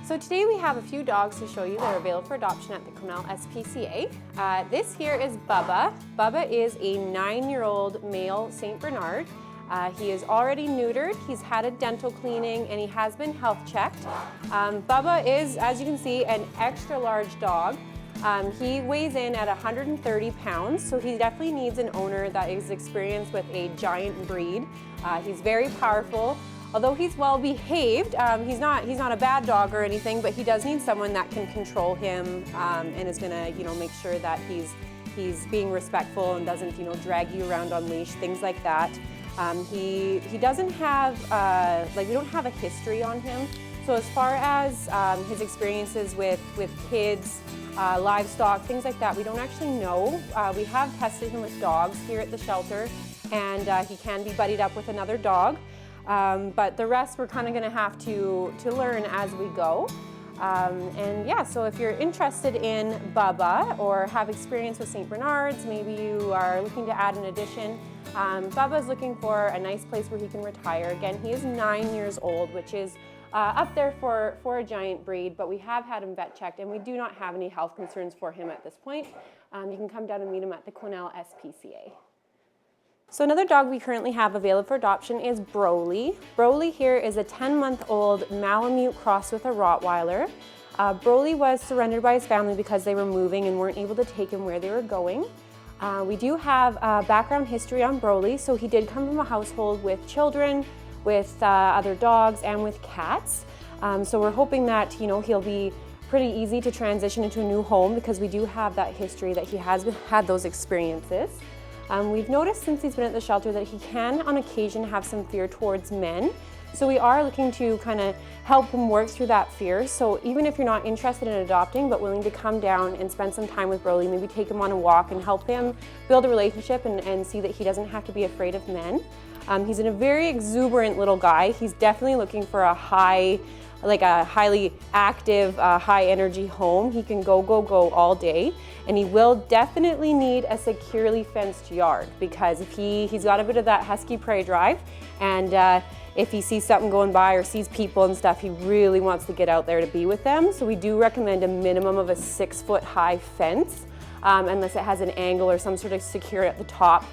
So today we have a few dogs to show you that are available for adoption at the Quesnel SPCA. This here is Bubba. Bubba is a 9-year-old male St. Bernard. He is already neutered, he's had a dental cleaning, and he has been health checked. Bubba is, as you can see, an extra large dog. He weighs in at 130 pounds, so he definitely needs an owner that is experienced with a giant breed. He's very powerful. Although he's well behaved, he's not a bad dog or anything, but he does need someone that can control him and is gonna, make sure that he's being respectful and doesn't, drag you around on leash, things like that. He doesn't have, we don't have a history on him. So as far as his experiences with kids, livestock, things like that, we don't actually know. We have tested him with dogs here at the shelter, and he can be buddied up with another dog. But the rest we're kind of going to have to learn as we go. And yeah, so if you're interested in Bubba or have experience with St. Bernards, maybe you are looking to add an addition, Bubba is looking for a nice place where he can retire. Again, he is 9 years old, which is up there for a giant breed, but we have had him vet checked and we do not have any health concerns for him at this point. You can come down and meet him at the Quesnel SPCA. So another dog we currently have available for adoption is Broly. Broly here is a 10-month-old Malamute crossed with a Rottweiler. Broly was surrendered by his family because they were moving and weren't able to take him where they were going. We do have a background history on Broly, so he did come from a household with children, with other dogs, and with cats. So we're hoping that he'll be pretty easy to transition into a new home because we do have that history that he has had those experiences. We've noticed since he's been at the shelter that he can on occasion have some fear towards men. So we are looking to kind of help him work through that fear. So even if you're not interested in adopting but willing to come down and spend some time with Broly, maybe take him on a walk and help him build a relationship and see that he doesn't have to be afraid of men. He's a very exuberant little guy. He's definitely looking for a highly active, high energy home. He can go all day, and he will definitely need a securely fenced yard because if he's got a bit of that husky prey drive, and if he sees something going by or sees people and stuff, he really wants to get out there to be with them. So we do recommend a minimum of a 6-foot high fence, unless it has an angle or some sort of security at the top.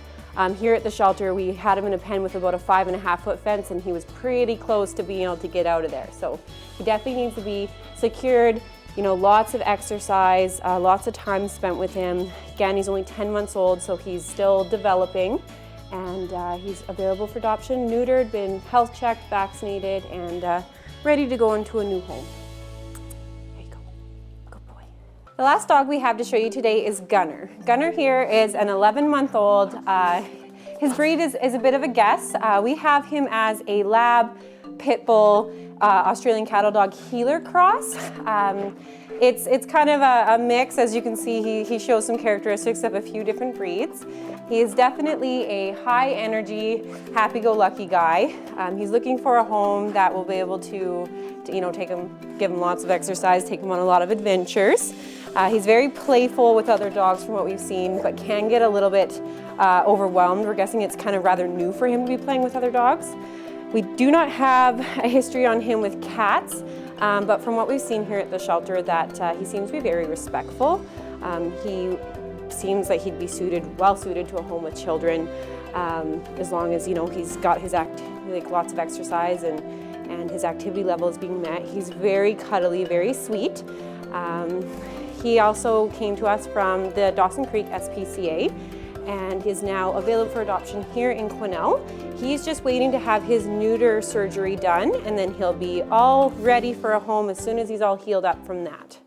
Here at the shelter, we had him in a pen with about a 5.5-foot fence, and he was pretty close to being able to get out of there. So he definitely needs to be secured, lots of exercise, lots of time spent with him. Again, he's only 10 months old, so he's still developing, and he's available for adoption, neutered, been health checked, vaccinated, and ready to go into a new home. There you go. Good boy. The last dog we have to show you today is Gunner. Gunner here is an 11-month-old. His breed is a bit of a guess. We have him as a Lab Pit Bull Australian Cattle Dog Heeler cross. It's kind of a mix. As you can see, he shows some characteristics of a few different breeds. He is definitely a high energy, happy-go-lucky guy. He's looking for a home that will be able to take him, give him lots of exercise, take him on a lot of adventures. He's very playful with other dogs from what we've seen, but can get a little bit overwhelmed. We're guessing it's kind of rather new for him to be playing with other dogs. We do not have a history on him with cats, but from what we've seen here at the shelter, that he seems to be very respectful. He seems like he'd be well suited to a home with children, as long as he's got his lots of exercise and his activity level is being met. He's very cuddly, very sweet. He also came to us from the Dawson Creek SPCA and is now available for adoption here in Quesnel. He's just waiting to have his neuter surgery done, and then he'll be all ready for a home as soon as he's all healed up from that.